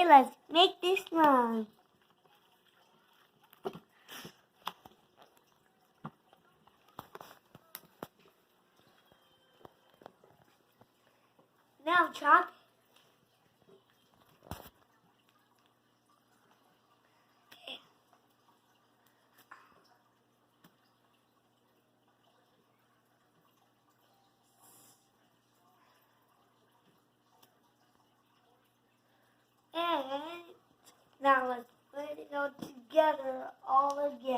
Okay, let's make this one. Now chop. And now let's put it all together all again.